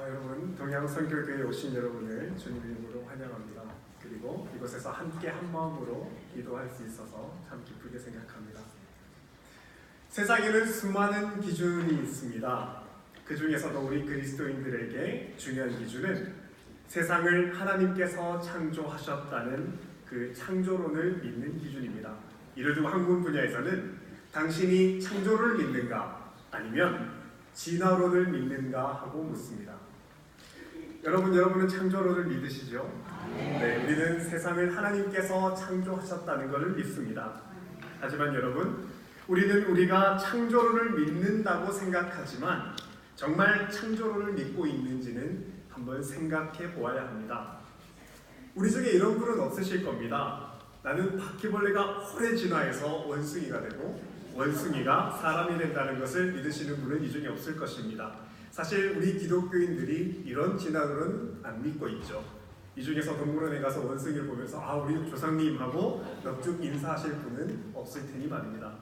여러분, 동양선교교회에 오신 여러분을 주님의 이름으로 환영합니다. 그리고 이곳에서 함께 한 마음으로 기도할 수 있어서 참 기쁘게 생각합니다. 세상에는 수많은 기준이 있습니다. 그 중에서도 우리 그리스도인들에게 중요한 기준은 세상을 하나님께서 창조하셨다는 그 창조론을 믿는 기준입니다. 이를 두고 학문 분야에서는 당신이 창조를 믿는가 아니면 진화론을 믿는가 하고 묻습니다. 여러분은 창조론을 믿으시죠? 네, 우리는 세상을 하나님께서 창조하셨다는 것을 믿습니다. 하지만 여러분, 우리는 우리가 창조론을 믿는다고 생각하지만 정말 창조론을 믿고 있는지는 한번 생각해 보아야 합니다. 우리 중에 이런 분은 없으실 겁니다. 나는 바퀴벌레가 오래 진화해서 원숭이가 되고 원숭이가 사람이 된다는 것을 믿으시는 분은 이 중에 없을 것입니다. 사실 우리 기독교인들이 이런 진화론은 안 믿고 있죠. 이 중에서 동물원에 가서 원숭이를 보면서 우리 조상님하고 넙죽 인사하실 분은 없을 테니 말입니다.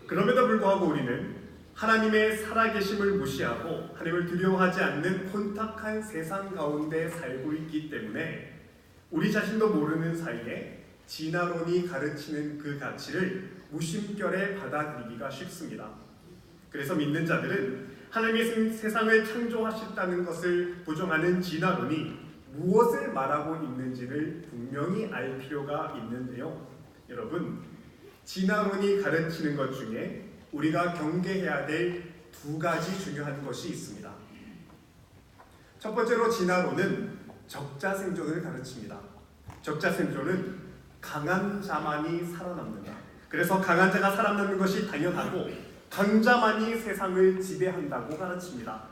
그럼에도 불구하고 우리는 하나님의 살아계심을 무시하고 하나님을 두려워하지 않는 혼탁한 세상 가운데 살고 있기 때문에 우리 자신도 모르는 사이에 진화론이 가르치는 그 가치를 무심결에 받아들이기가 쉽습니다. 그래서 믿는 자들은 하나님이 세상을 창조하셨다는 것을 부정하는 진화론이 무엇을 말하고 있는지를 분명히 알 필요가 있는데요. 여러분, 진화론이 가르치는 것 중에 우리가 경계해야 될 두 가지 중요한 것이 있습니다. 첫 번째로 진화론은 적자생존을 가르칩니다. 적자생존은 강한 자만이 살아남는다. 그래서 강한 자가 살아남는 것이 당연하고 강자만이 세상을 지배한다고 가르칩니다.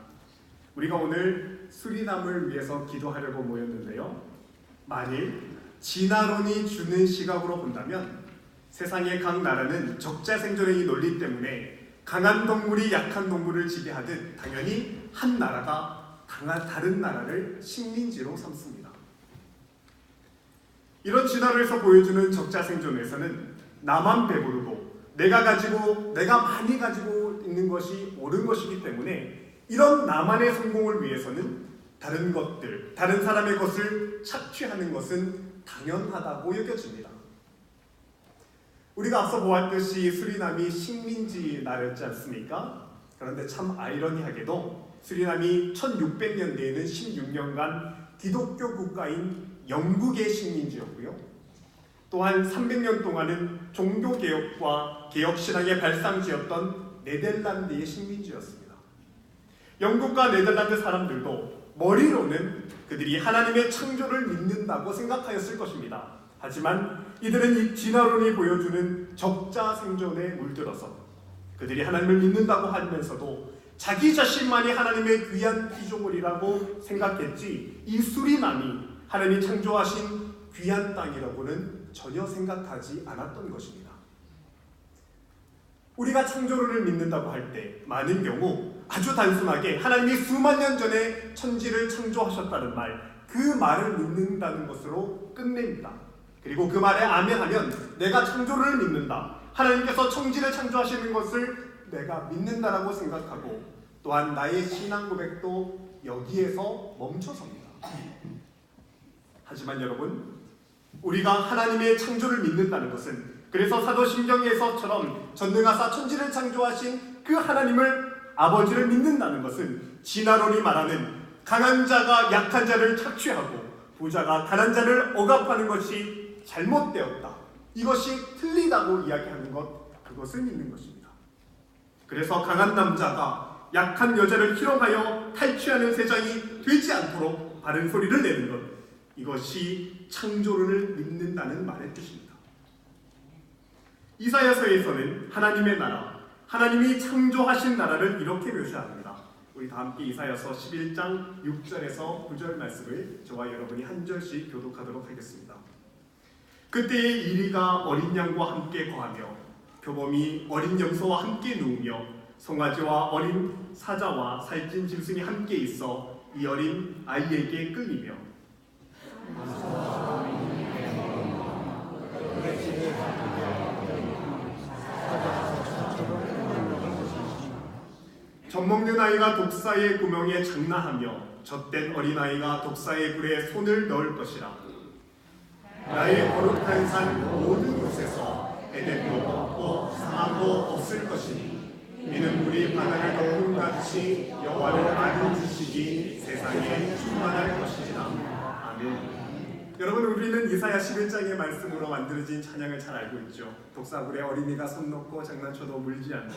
우리가 오늘 수리남을 위해서 기도하려고 모였는데요. 만일 진화론이 주는 시각으로 본다면 세상의 각 나라는 적자생존의 이 논리 때문에 강한 동물이 약한 동물을 지배하듯 당연히 한 나라가 다른 나라를 식민지로 삼습니다. 이런 진화론에서 보여주는 적자생존에서는 나만 배부르고 내가 많이 가지고 있는 것이 옳은 것이기 때문에 이런 나만의 성공을 위해서는 다른 것들, 다른 사람의 것을 착취하는 것은 당연하다고 여겨집니다. 우리가 앞서 보았듯이 수리남이 식민지 나라였지 않습니까? 그런데 참 아이러니하게도 수리남이 1600년대에는 16년간 기독교 국가인 영국의 식민지였고요. 또한 300년 동안은 종교개혁과 개혁신앙의 발상지였던 네덜란드의 식민지였습니다. 영국과 네덜란드 사람들도 머리로는 그들이 하나님의 창조를 믿는다고 생각하였을 것입니다. 하지만 이들은 이 진화론이 보여주는 적자생존에 물들어서 그들이 하나님을 믿는다고 하면서도 자기 자신만이 하나님의 귀한 피조물이라고 생각했지 이 수리남이 하나님이 창조하신 귀한 땅이라고는 전혀 생각하지 않았던 것입니다. 우리가 창조론을 믿는다고 할 때 많은 경우 아주 단순하게 하나님이 수만 년 전에 천지를 창조하셨다는 그 말을 믿는다는 것으로 끝냅니다. 그리고 그 말에 아멘하면 내가 창조론을 믿는다. 하나님께서 천지를 창조하시는 것을 내가 믿는다라고 생각하고 또한 나의 신앙 고백도 여기에서 멈춰섭니다. 하지만 여러분, 우리가 하나님의 창조를 믿는다는 것은 그래서 사도신경에서처럼 전능하사 천지를 창조하신 그 하나님을 아버지를 믿는다는 것은 진화론이 말하는 강한 자가 약한 자를 착취하고 부자가 가난한 자를 억압하는 것이 잘못되었다. 이것이 틀리다고 이야기하는 그것을 믿는 것입니다. 그래서 강한 남자가 약한 여자를 희롱하여 탈취하는 세상이 되지 않도록 바른 소리를 내는 것, 이것이 창조론을 믿는다는 말의 뜻입니다. 이사야서에서는 하나님의 나라, 하나님이 창조하신 나라를 이렇게 묘사합니다. 우리 다 함께 이사야서 11장 6절에서 9절 말씀을 저와 여러분이 한 절씩 교독하도록 하겠습니다. 그때에 이리가 어린 양과 함께 거하며 표범이 어린 염소와 함께 누우며 송아지와 어린 사자와 살찐 짐승이 함께 있어 이 어린 아이에게 끌리며 젖먹는 아이가 독사의 구멍에 장난하며 젖된 어린아이가 독사의 굴에 손을 넣을 것이라. 나의 거룩한 산 모든 곳에서 에덴도 없고 사망도 없을 것이니 이는 물이 바다를 덮음 같이 여호와를 아는 지식이 세상에 충만할 것이니라. 아멘. 여러분, 우리는 이사야 11장의 말씀으로 만들어진 찬양을 잘 알고 있죠. 독사굴에 어린이가 손 넣고 장난쳐도 물지 않는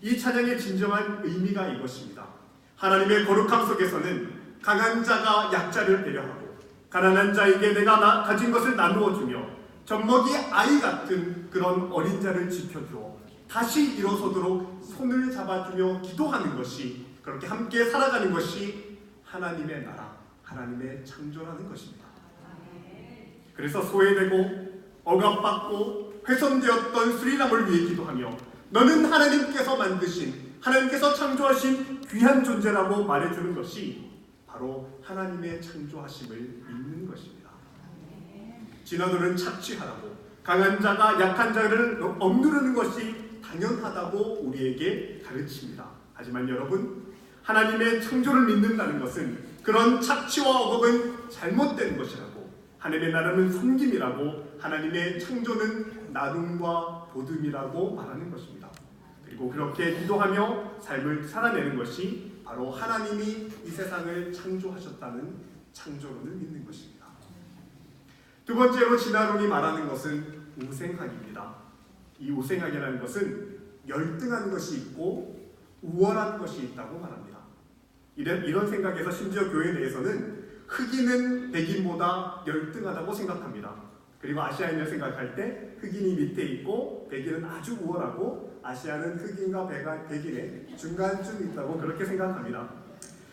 이 찬양의 진정한 의미가 이것입니다. 하나님의 거룩함 속에서는 강한 자가 약자를 배려하고 가난한 자에게 내가 가진 것을 나누어 주며 젖먹이 아이 같은 그런 어린 자를 지켜주어 다시 일어서도록 손을 잡아주며 기도하는 것이, 그렇게 함께 살아가는 것이 하나님의 나라, 하나님의 창조라는 것입니다. 그래서 소외되고 억압받고 훼손되었던 수리남을 위해 기도하며 너는 하나님께서 만드신, 하나님께서 창조하신 귀한 존재라고 말해주는 것이 바로 하나님의 창조하심을 믿는 것입니다. 진화론은 착취하라고, 강한 자가 약한 자를 억누르는 것이 당연하다고 우리에게 가르칩니다. 하지만 여러분, 하나님의 창조를 믿는다는 것은 그런 착취와 억압은 잘못된 것이라고, 하나님의 나라는 섬김이라고, 하나님의 창조는 나눔과 보듬이라고 말하는 것입니다. 그리고 그렇게 기도하며 삶을 살아내는 것이 바로 하나님이 이 세상을 창조하셨다는 창조론을 믿는 것입니다. 두 번째로 진화론이 말하는 것은 우생학입니다. 이 우생학이라는 것은 열등한 것이 있고 우월한 것이 있다고 말합니다. 이런 생각에서 심지어 교회 내에서는 흑인은 백인보다 열등하다고 생각합니다. 그리고 아시아인을 생각할 때 흑인이 밑에 있고 백인은 아주 우월하고 아시아는 흑인과 백인의 중간쯤 있다고 그렇게 생각합니다.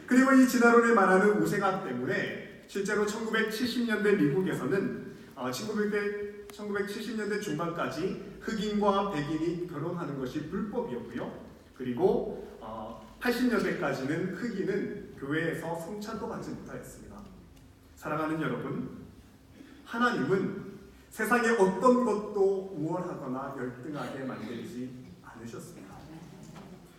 그리고 이 진화론에 말하는 우생학 때문에 실제로 1970년대 미국에서는 1970년대 중반까지 흑인과 백인이 결혼하는 것이 불법이었고요. 그리고 80년대까지는 흑인은 교회에서 성찬도 받지 못하였습니다. 사랑하는 여러분, 하나님은 세상에 어떤 것도 우월하거나 열등하게 만들지 않으셨습니다.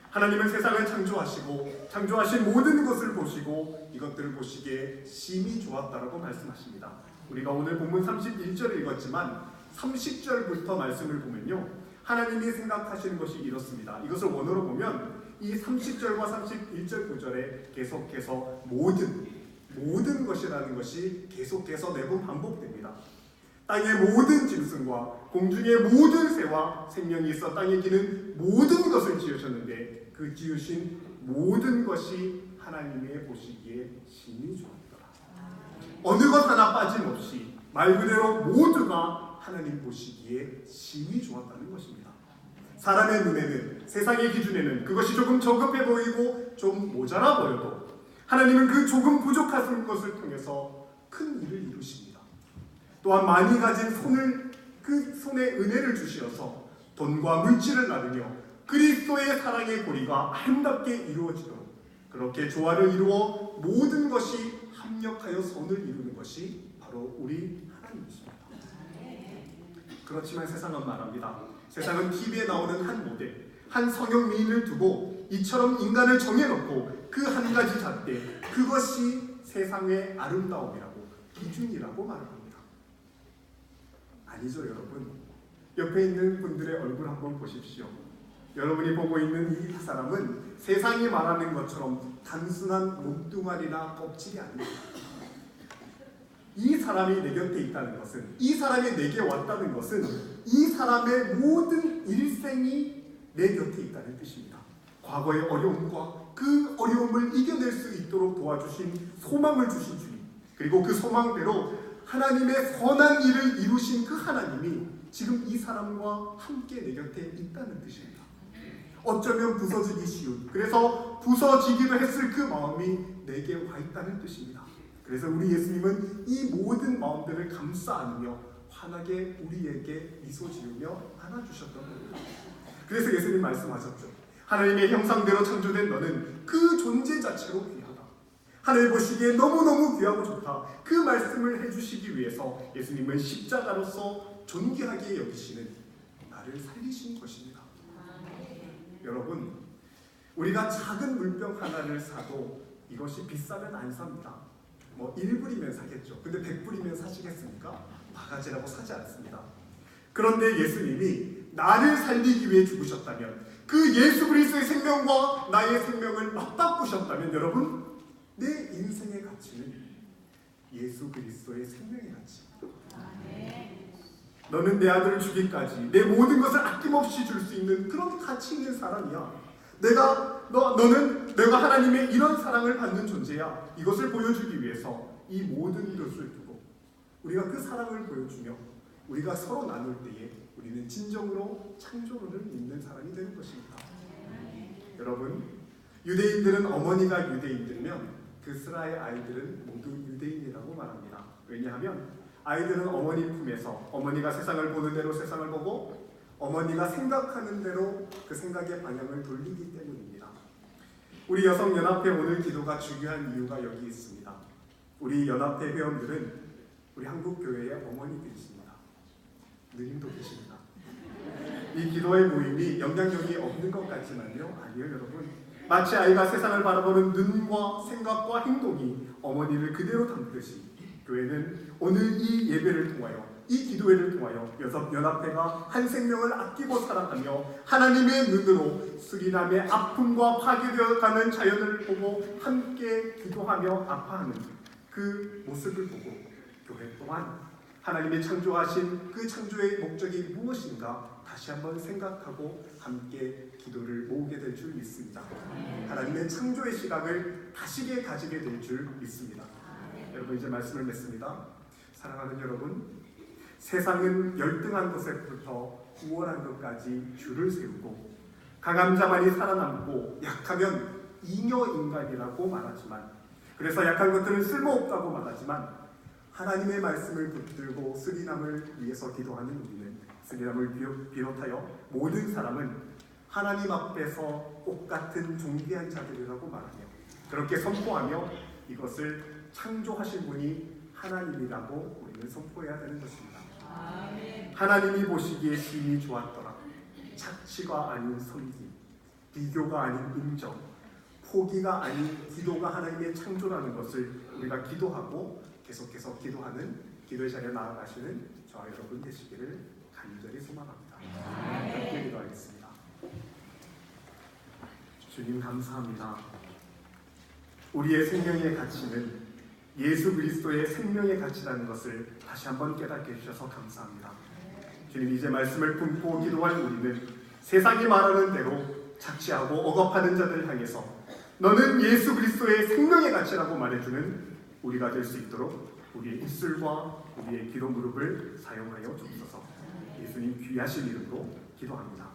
하나님은 세상을 창조하시고 창조하신 모든 것을 보시고 이것들을 보시기에 심히 좋았다라고 말씀하십니다. 우리가 오늘 본문 31절을 읽었지만 30절부터 말씀을 보면요, 하나님이 생각하시는 것이 이렇습니다. 이것을 원어로 보면 이 30절과 31절 구절에 계속해서 모든 것이라는 것이 계속해서 매번 반복됩니다. 땅의 모든 짐승과 공중의 모든 새와 생명이 있어 땅에 기는 모든 것을 지으셨는데 그 지으신 모든 것이 하나님의 보시기에 심히 좋았더라. 어느 것 하나 빠짐없이 말 그대로 모두가 하나님 보시기에 심히 좋았다는 것입니다. 사람의 눈에는, 세상의 기준에는 그것이 조금 저급해 보이고 좀 모자라 보여도 하나님은 그 조금 부족한 것을 통해서 큰 일을 이루십니다. 또한 많이 가진 그 손에 은혜를 주시어서 돈과 물질을 나누며 그리스도의 사랑의 고리가 아름답게 이루어지도록 그렇게 조화를 이루어 모든 것이 합력하여 선을 이루는 것이 바로 우리 하나님이십니다. 그렇지만 세상은 말합니다. 세상은 TV에 나오는 한 모델, 한 성형미인을 두고 이처럼 인간을 정해놓고 그 한 가지 잣대, 그것이 세상의 아름다움이라고, 기준이라고 말합니다. 아니죠, 여러분. 옆에 있는 분들의 얼굴 한번 보십시오. 여러분이 보고 있는 이 사람은 세상이 말하는 것처럼 단순한 몸뚱아리나 껍질이 아닙니다. 이 사람이 내 곁에 있다는 것은, 이 사람이 내게 왔다는 것은 이 사람의 모든 일생이 내 곁에 있다는 뜻입니다. 과거의 어려움과 그 어려움을 이겨낼 수 있도록 도와주신, 소망을 주신 주님, 그리고 그 소망대로 하나님의 선한 일을 이루신 그 하나님이 지금 이 사람과 함께 내 곁에 있다는 뜻입니다. 어쩌면 부서지기 쉬운, 그래서 부서지기도 했을 그 마음이 내게 와 있다는 뜻입니다. 그래서 우리 예수님은 이 모든 마음들을 감싸 안으며 환하게 우리에게 미소 지으며 안아주셨던 겁니다. 그래서 예수님 말씀하셨죠. 하나님의 형상대로 창조된 너는 그 존재 자체로 귀하다. 하늘 보시기에 너무너무 귀하고 좋다. 그 말씀을 해주시기 위해서 예수님은 십자가로서 존귀하게 여기시는 나를 살리신 것입니다. 여러분, 우리가 작은 물병 하나를 사도 이것이 비싸면 안 삽니다. 뭐 1불이면 사겠죠. 근데 100불이면 사시겠습니까? 바가지라고 사지 않습니다. 그런데 예수님이 나를 살리기 위해 죽으셨다면, 그 예수 그리스도의 생명과 나의 생명을 맞바꾸셨다면, 여러분, 내 인생의 가치는 예수 그리스도의 생명의 가치입니다. 너는 내 아들을 주기까지 내 모든 것을 아낌없이 줄 수 있는 그런 가치 있는 사람이야. 너는 내가 하나님의 이런 사랑을 받는 존재야. 이것을 보여주기 위해서 이 모든 것을 두고 우리가 그 사랑을 보여주며 우리가 서로 나눌 때에 우리는 진정으로 창조론을 믿는 사람이 되는 것입니다. 여러분, 유대인들은 어머니가 유대인들이면 그스라의 아이들은 모두 유대인이라고 말합니다. 왜냐하면 아이들은 어머니 품에서 어머니가 세상을 보는 대로 세상을 보고 어머니가 생각하는 대로 그 생각의 방향을 돌리기 때문입니다. 우리 여성연합회 오늘 기도가 중요한 이유가 여기 있습니다. 우리 연합회 회원들은 우리 한국교회의 어머니들이십니다. 누님도 계십니다. 이 기도의 모임이 영향력이 없는 것 같지만요, 아니요 여러분. 마치 아이가 세상을 바라보는 눈과 생각과 행동이 어머니를 그대로 담듯이 교회는 오늘 이 예배를 통하여, 이 기도회를 통하여 연합회가 한 생명을 아끼고 사랑하며 하나님의 눈으로 수리남의 아픔과 파괴되어가는 자연을 보고 함께 기도하며 아파하는 그 모습을 보고 교회 또한 하나님이 창조하신 그 창조의 목적이 무엇인가 다시 한번 생각하고 함께 기도를 모으게 될 줄 믿습니다. 하나님의 창조의 시각을 다시 가지게 될 줄 믿습니다. 여러분, 이제 말씀을 맺습니다. 사랑하는 여러분, 세상은 열등한 것에부터 우월한 것까지 줄을 세우고 강한 자만이 살아남고 약하면 잉여인간이라고 말하지만, 그래서 약한 것들은 쓸모없다고 말하지만, 하나님의 말씀을 붙들고 스리남을 위해서 기도하는 우리는, 스리남을 비롯하여 모든 사람은 하나님 앞에서 똑같은 존귀한 자들이라고 말하며 그렇게 선포하며 이것을 창조하신 분이 하나님이라고 우리는 선포해야 되는 것입니다. 하나님이 보시기에 심히 좋았더라. 착취가 아닌 섬김, 비교가 아닌 인정, 포기가 아닌 기도가 하나님의 창조라는 것을 우리가 기도하고 계속해서 기도하는 기도의 자리에 나아가시는 저와 여러분 되시기를 간절히 소망합니다. 함께 기도하겠습니다. 주님 감사합니다. 우리의 생명의 가치는 예수 그리스도의 생명의 가치라는 것을 다시 한번 깨닫게 해주셔서 감사합니다. 주님, 이제 말씀을 품고 기도할 우리는 세상이 말하는 대로 착취하고 억압하는 자들을 향해서 너는 예수 그리스도의 생명의 가치라고 말해주는 우리가 될 수 있도록 우리의 입술과 우리의 기도 무릎을 사용하여 주옵소서. 예수님 귀하신 이름으로 기도합니다.